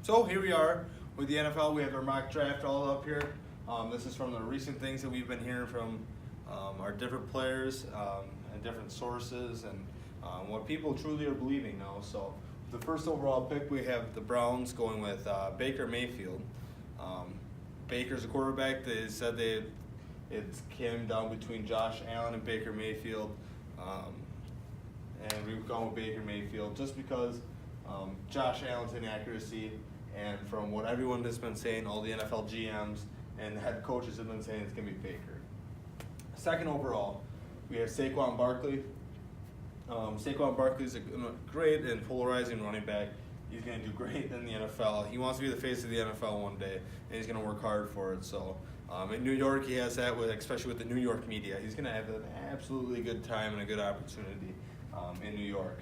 So here we are with the NFL. We have our mock draft all up here. This is from the recent things that we've been hearing from our different players and different sources and what people truly are believing now. So the first overall pick, we have the Browns going with Baker Mayfield. Baker's a quarterback. They said it came down between Josh Allen and Baker Mayfield. And we've gone with Baker Mayfield just because Josh Allen's inaccuracy, and from what everyone has been saying, all the NFL GMs and head coaches have been saying it's going to be Baker. Second overall, we have Saquon Barkley. Saquon Barkley is a great and polarizing running back. He's going to do great in the NFL. He wants to be the face of the NFL one day, and he's going to work hard for it. So in New York, he has that, especially with the New York media. He's going to have an absolutely good time and a good opportunity in New York.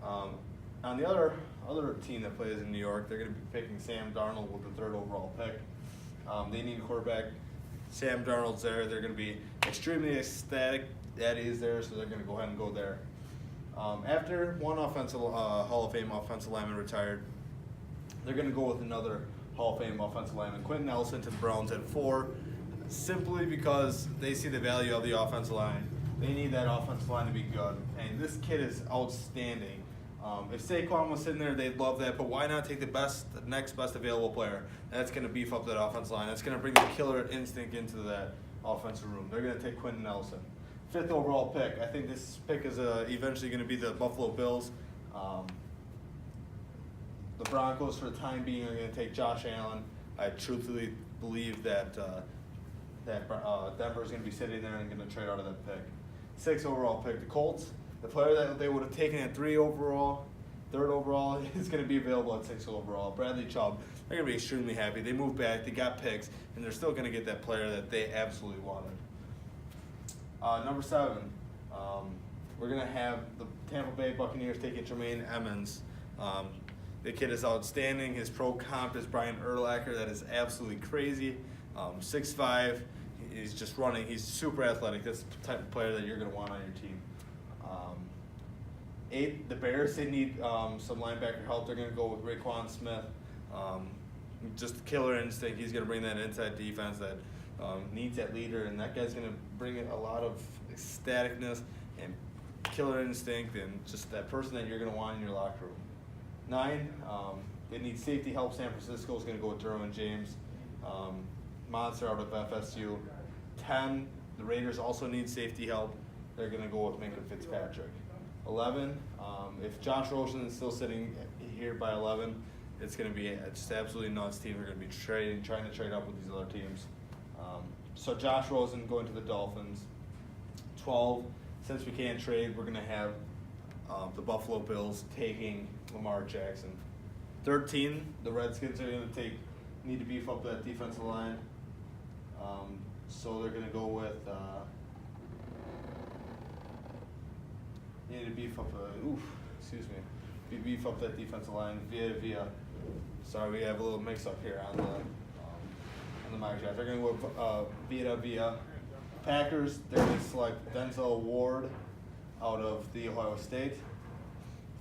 On the other team that plays in New York, they're going to be picking Sam Darnold with the third overall pick. They need a quarterback. Sam Darnold's there. They're going to be extremely ecstatic that he's there, so they're going to go ahead and go there. After one Hall of Fame offensive lineman retired, they're going to go with another Hall of Fame offensive lineman, Quentin Nelson, to the Browns at 4, simply because they see the value of the offensive line. They need that offensive line to be good, and this kid is outstanding. If Saquon was sitting there, they'd love that, but why not take the next best available player? That's going to beef up that offensive line. That's going to bring the killer instinct into that offensive room. They're going to take Quentin Nelson. 5th overall pick. I think this pick is eventually going to be the Buffalo Bills. The Broncos, for the time being, are going to take Josh Allen. I truthfully believe that Denver is going to be sitting there and going to trade out of that pick. 6th overall pick. The Colts. The player that they would have taken at 3 overall, 3rd overall, is going to be available at 6 overall. Bradley Chubb. They're going to be extremely happy. They moved back, they got picks, and they're still going to get that player that they absolutely wanted. Number 7, we're going to have the Tampa Bay Buccaneers taking Tremaine Edmunds. The kid is outstanding. His pro comp is Brian Urlacher. That is absolutely crazy. 6'5", he's just running. He's super athletic. That's the type of player that you're going to want on your team. 8, the Bears, they need some linebacker help. They're going to go with Raekwon Smith. Just killer instinct. He's going to bring that inside defense that needs that leader, and that guy's going to bring a lot of ecstaticness and killer instinct and just that person that you're going to want in your locker room. 9, they need safety help. San Francisco is going to go with Derwin James. Monster out of FSU. 10, the Raiders also need safety help. They're going to go with Minkah Fitzpatrick. 11, if Josh Rosen is still sitting here by 11, it's going to be just absolutely nuts. Teams are going to be trying to trade up with these other teams. So Josh Rosen going to the Dolphins. 12, since we can't trade, we're going to have the Buffalo Bills taking Lamar Jackson. 13, the Redskins are going to need to beef up that defensive line. So they're going to go with beef up that defensive line via. Sorry, we have a little mix-up here on the mock draft. They're going to go via. Packers, they're going to select Denzel Ward out of the Ohio State.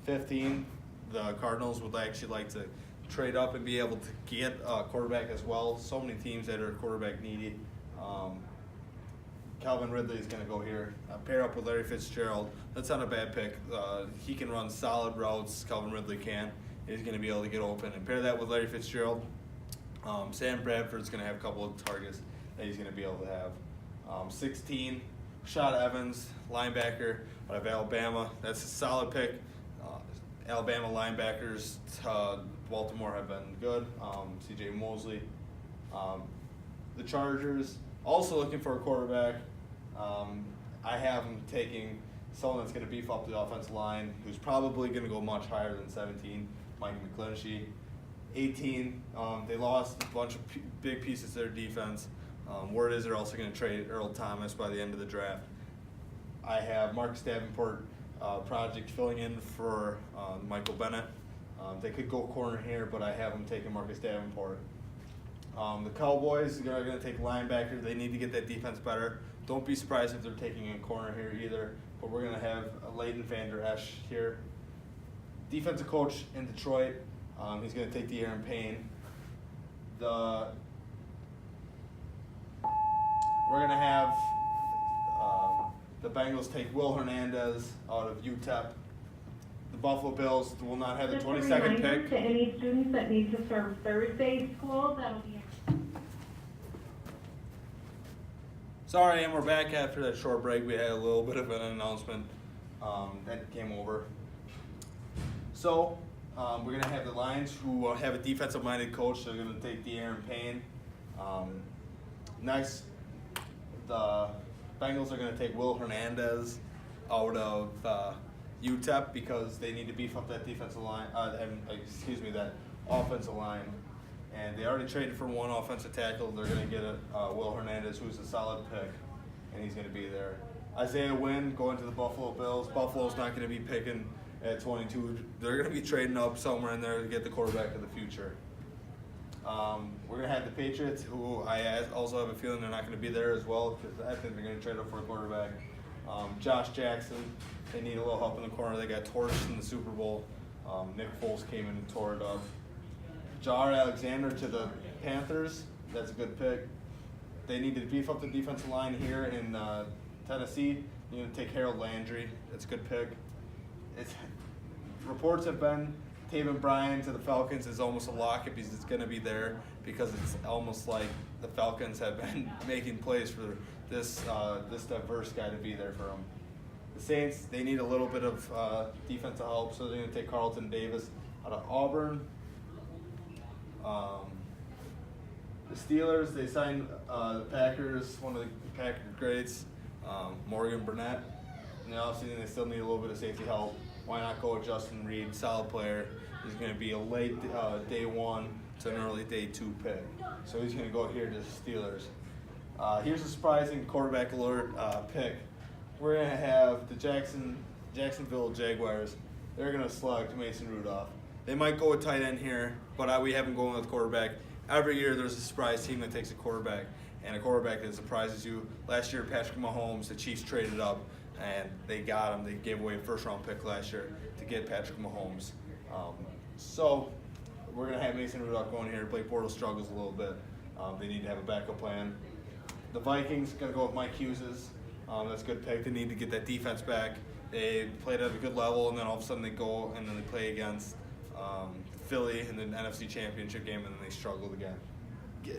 15, the Cardinals would actually like to trade up and be able to get a quarterback as well. So many teams that are quarterback needy. Calvin Ridley is going to go here. Pair up with Larry Fitzgerald. That's not a bad pick. He can run solid routes. Calvin Ridley can. He's going to be able to get open. And pair that with Larry Fitzgerald. Sam Bradford's going to have a couple of targets that he's going to be able to have. 16, Rashad Evans, linebacker out of Alabama. That's a solid pick. Alabama linebackers to Baltimore have been good. C.J. Mosley. The Chargers, also looking for a quarterback. I have them taking someone that's going to beef up the offensive line, who's probably going to go much higher than 17, Mike McGlinchey. 18, they lost a bunch of big pieces to their defense. Word is they're also going to trade Earl Thomas by the end of the draft. I have Marcus Davenport project filling in for Michael Bennett. They could go corner here, but I have them taking Marcus Davenport. The Cowboys are going to take linebacker. They need to get that defense better. Don't be surprised if they're taking a corner here either, but we're going to have Leighton Vander Esch here. Defensive coach in Detroit, He's going to take De'Aaron Payne. We're going to have the Bengals take Will Hernandez out of UTEP. The Buffalo Bills will not have the 22nd pick. To any students that need to serve Thursday school, that'll be. Sorry, and we're back after that short break. We had a little bit of an announcement that came over. So we're going to have the Lions, who have a defensive-minded coach. They're going to take De'Aaron Payne. Next, the Bengals are going to take Will Hernandez out of UTEP because they need to beef up that defensive line. That offensive line. And they already traded for one offensive tackle. They're going to get Will Hernandez, who's a solid pick, and he's going to be there. Isaiah Wynn going to the Buffalo Bills. Buffalo's not going to be picking at 22. They're going to be trading up somewhere in there to get the quarterback of the future. We're going to have the Patriots, who I also have a feeling they're not going to be there as well, because I think they're going to trade up for a quarterback. Josh Jackson, they need a little help in the corner. They got torched in the Super Bowl. Nick Foles came in and tore it up. Jar Alexander to the Panthers. That's a good pick. They need to beef up the defensive line here in Tennessee. You need to take Harold Landry. That's a good pick. Reports have been Taven Bryan to the Falcons is almost a lock if he's going to be there, because it's almost like the Falcons have been making plays for this diverse guy to be there for them. The Saints, they need a little bit of defensive help, so they're going to take Carlton Davis out of Auburn. The Steelers, they signed the Packers, one of the Packer greats, Morgan Burnett. In the offseason, they still need a little bit of safety help. Why not go with Justin Reed, solid player. He's going to be a late day one to an early day two pick. So he's going to go here to the Steelers. Here's a surprising quarterback alert pick. We're going to have the Jacksonville Jaguars. They're going to select Mason Rudolph. They might go with tight end here, but we have them going with quarterback. Every year there's a surprise team that takes a quarterback, and a quarterback that surprises you. Last year, Patrick Mahomes, the Chiefs traded up, and they got him. They gave away a first-round pick last year to get Patrick Mahomes. So we're going to have Mason Rudolph going here. Blake Bortles struggles a little bit. They need to have a backup plan. The Vikings going to go with Mike Hughes. That's a good pick. They need to get that defense back. They played at a good level, and then all of a sudden they go and then they play against Philly in the NFC Championship game, and then they struggled again,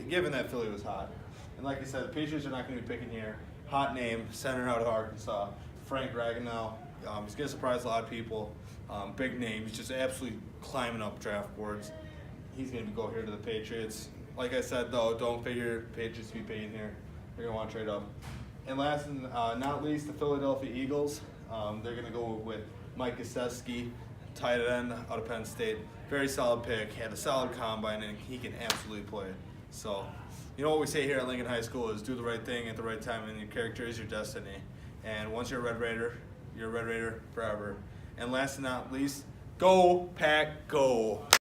given that Philly was hot. And like I said, the Patriots are not going to be picking here. Hot name, center out of Arkansas, Frank Ragnow. He's going to surprise a lot of people. Big name. He's just absolutely climbing up draft boards. He's going to go here to the Patriots. Like I said, though, don't figure Patriots to be paying here. They're going to want to trade up. And last and not least, the Philadelphia Eagles. They're going to go with Mike Gesicki, tight end out of Penn State. Very solid pick. Had a solid combine, and he can absolutely play. So, you know what we say here at Lincoln High School is do the right thing at the right time, and your character is your destiny. And once you're a Red Raider, you're a Red Raider forever. And last and not least, go Pack, go!